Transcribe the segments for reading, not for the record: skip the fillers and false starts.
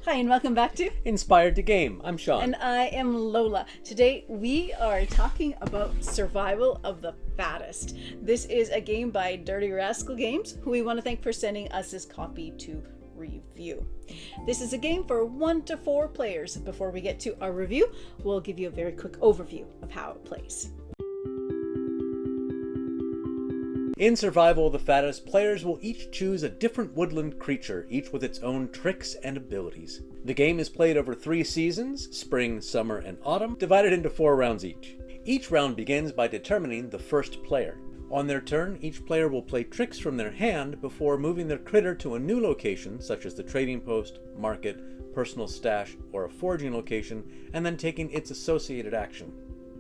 Hi, and welcome back to Inspired to Game. I'm Sean. And I am Lola. Today we are talking about Survival of the Fattest. This is a game by Dirty Rascal Games, who we want to thank for sending us this copy to review. This is a game for 1 to 4 players. Before we get to our review, we'll give you a very quick overview of how it plays. In Survival of the Fattest, players will each choose a different woodland creature, each with its own tricks and abilities. The game is played over 3 seasons, spring, summer, and autumn, divided into 4 rounds each. Each round begins by determining the first player. On their turn, each player will play tricks from their hand before moving their critter to a new location, such as the trading post, market, personal stash, or a foraging location, and then taking its associated action.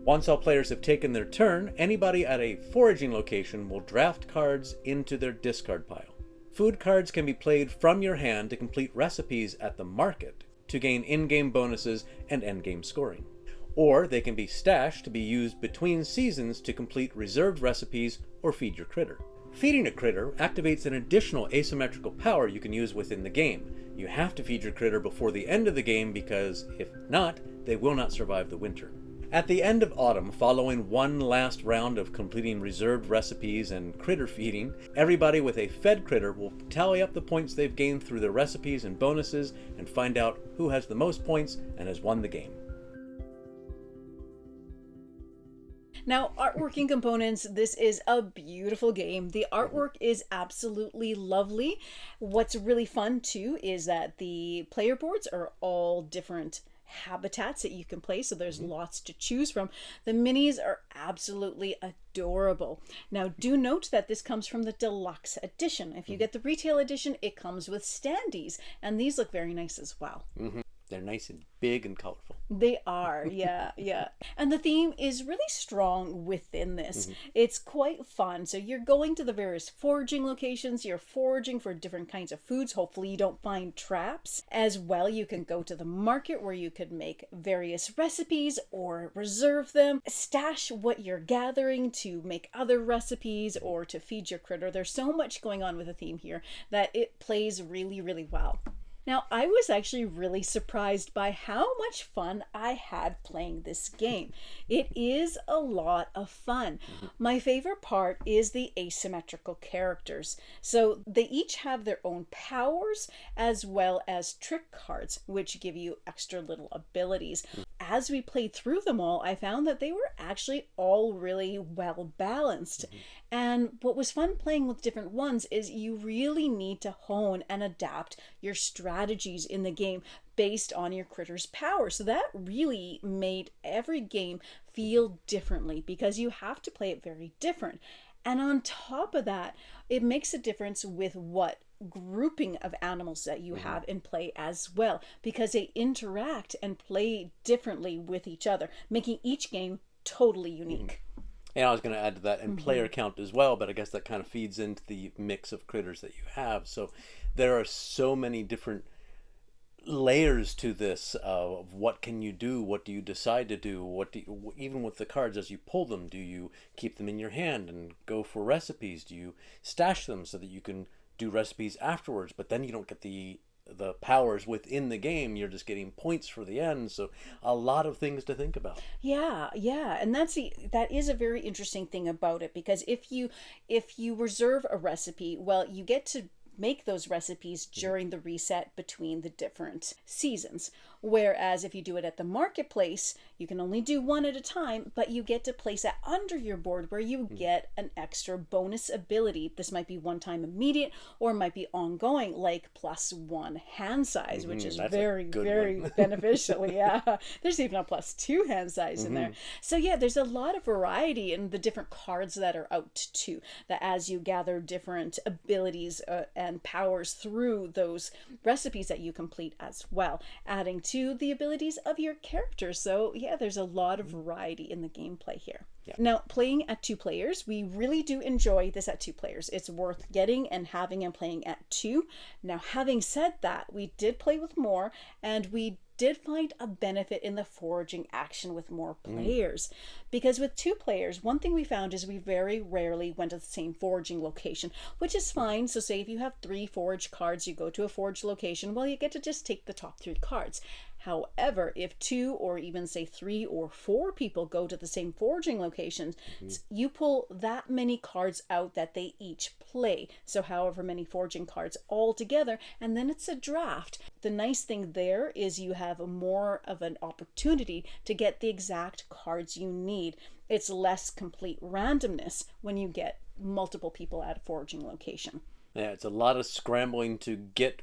Once all players have taken their turn, anybody at a foraging location will draft cards into their discard pile. Food cards can be played from your hand to complete recipes at the market to gain in-game bonuses and end-game scoring. Or they can be stashed to be used between seasons to complete reserved recipes or feed your critter. Feeding a critter activates an additional asymmetrical power you can use within the game. You have to feed your critter before the end of the game because, if not, they will not survive the winter. At the end of autumn, following one last round of completing reserved recipes and critter feeding, everybody with a fed critter will tally up the points they've gained through their recipes and bonuses and find out who has the most points and has won the game. Now, artwork and components, this is a beautiful game. The artwork is absolutely lovely. What's really fun too is that the player boards are all different habitats that you can play, so there's lots to choose from. The minis are absolutely adorable. Now, do note that this comes from the deluxe edition. If you get the retail edition, it comes with standees, and these look very nice as well. They're nice and big and colorful. They are, yeah. And the theme is really strong within this. It's quite fun. So you're going to the various foraging locations. You're foraging for different kinds of foods. Hopefully you don't find traps. As well, you can go to the market where you could make various recipes or reserve them. Stash what you're gathering to make other recipes or to feed your critter. There's so much going on with the theme here that it plays really, really well. Now, I was actually really surprised by how much fun I had playing this game. It is a lot of fun. My favorite part is the asymmetrical characters. So they each have their own powers as well as trick cards, which give you extra little abilities. As we played through them all, I found that they were actually all really well balanced. And what was fun playing with different ones is you really need to hone and adapt your strategies in the game based on your critter's power. So that really made every game feel differently because you have to play it very different. And on top of that, it makes a difference with what grouping of animals that you have in play as well, because they interact and play differently with each other, making each game totally unique. And I was going to add to that, and player count as well, but I guess that kind of feeds into the mix of critters that you have. So there are so many different layers to this of what can you do, what do you decide to do, even with the cards as you pull them, do you keep them in your hand and go for recipes? Do you stash them so that you can do recipes afterwards, but then you don't get the powers within the game, you're just getting points for the end. So a lot of things to think about. Yeah, and that is a very interesting thing about it, because if you reserve a recipe, well, you get to make those recipes during the reset between the different seasons. Whereas if you do it at the marketplace, you can only do one at a time, but you get to place it under your board where you get an extra bonus ability. This might be one time immediate or might be ongoing, like +1 hand size, which is very beneficial. Yeah, there's even a +2 hand size in there. So yeah, there's a lot of variety in the different cards that are out too, that as you gather different abilities and powers through those recipes that you complete as well, adding to the abilities of your characters. So yeah, there's a lot of variety in the gameplay here. Yeah. Now, playing at 2 players, we really do enjoy this at 2 players. It's worth getting and having and playing at 2. Now, having said that, we did play with more, and we did find a benefit in the foraging action with more players. Because with 2 players, one thing we found is we very rarely went to the same foraging location, which is fine. So say if you have 3 forage cards, you go to a forage location, well, you get to just take the top 3 cards. However, if 2 or even say 3 or 4 people go to the same foraging locations, you pull that many cards out that they each play. So however many foraging cards all together, and then it's a draft. The nice thing there is you have more of an opportunity to get the exact cards you need. It's less complete randomness when you get multiple people at a foraging location. Yeah, it's a lot of scrambling to get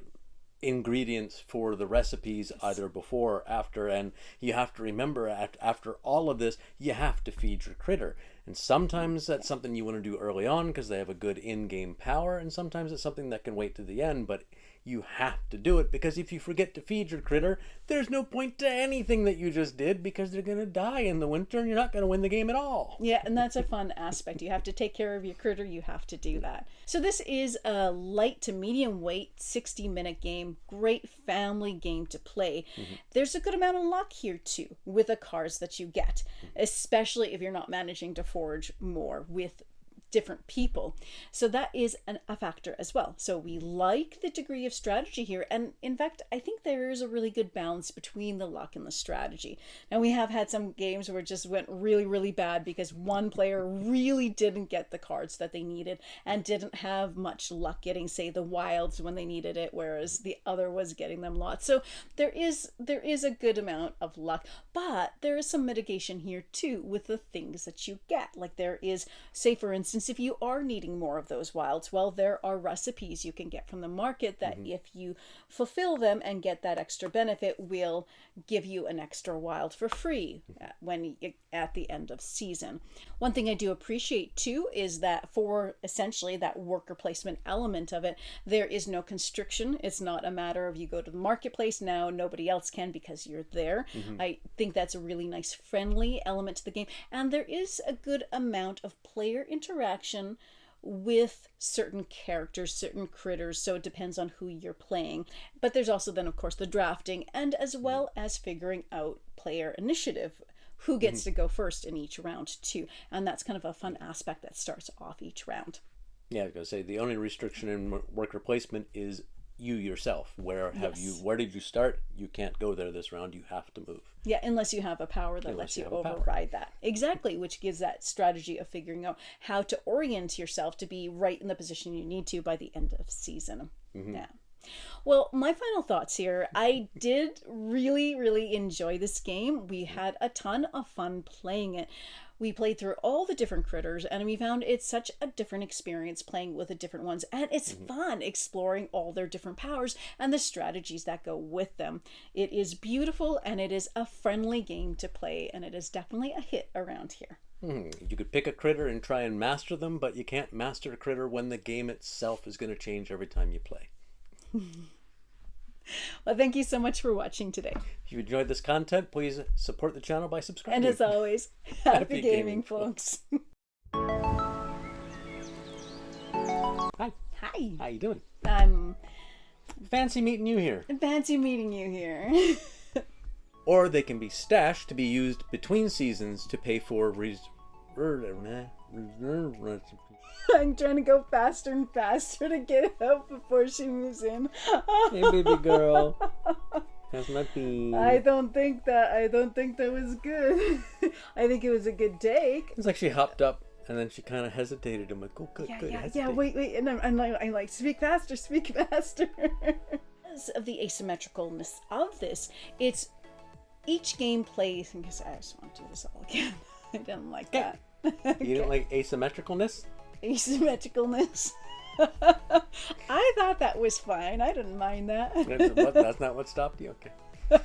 ingredients for the recipes either before or after, and you have to remember after all of this you have to feed your critter, and sometimes that's something you want to do early on because they have a good in-game power, and sometimes it's something that can wait to the end, but you have to do it because if you forget to feed your critter, there's no point to anything that you just did because they're going to die in the winter and you're not going to win the game at all. Yeah, and that's a fun aspect. You have to take care of your critter. You have to do that. So this is a light to medium weight 60-minute game. Great family game to play. There's a good amount of luck here too with the cards that you get, especially if you're not managing to forage more with different people. So that is a factor as well. So we like the degree of strategy here. And in fact, I think there is a really good balance between the luck and the strategy. Now we have had some games where it just went really, really bad because one player really didn't get the cards that they needed and didn't have much luck getting, say, the wilds when they needed it, whereas the other was getting them lots. So there is a good amount of luck, but there is some mitigation here too with the things that you get. Like there is, say for instance, if you are needing more of those wilds, well, there are recipes you can get from the market that if you fulfill them and get that extra benefit will give you an extra wild for free at the end of season. One thing I do appreciate too is that for essentially that worker placement element of it, there is no constriction. It's not a matter of you go to the marketplace now, nobody else can because you're there. I think that's a really nice friendly element to the game, and there is a good amount of player interaction with certain characters, certain critters, so it depends on who you're playing. But there's also then of course the drafting, and as well as figuring out player initiative, who gets to go first in each round too, and that's kind of a fun aspect that starts off each round. Yeah, I was gonna say the only restriction in worker placement is you yourself. Where did you start? You can't go there this round. You have to move. Yeah, unless you have a power that lets you override that. Exactly, which gives that strategy of figuring out how to orient yourself to be right in the position you need to by the end of season. Yeah. Well, my final thoughts here. I did really, really enjoy this game. We had a ton of fun playing it. We played through all the different critters, and we found it's such a different experience playing with the different ones, and it's fun exploring all their different powers and the strategies that go with them. It is beautiful, and it is a friendly game to play, and it is definitely a hit around here. You could pick a critter and try and master them, but you can't master a critter when the game itself is going to change every time you play. Well, thank you so much for watching today. If you enjoyed this content, please support the channel by subscribing. And as always, happy gaming, folks. Hi. Hi. How you doing? I'm fancy meeting you here. Fancy meeting you here. Or they can be stashed to be used between seasons to pay for I'm trying to go faster and faster to get out before she moves in. Hey, baby girl. How's my pee? I don't think that was good. I think it was a good take. It's like she hopped up and then she kind of hesitated. I'm like, oh, good. Yeah, wait. And I'm like, speak faster. Because of the asymmetricalness of this, it's each game plays. I guess I just want to do this all again. I didn't like that. You didn't like asymmetricalness? Asymmetricalness. I thought that was fine. I didn't mind that. That's not what stopped you. Okay.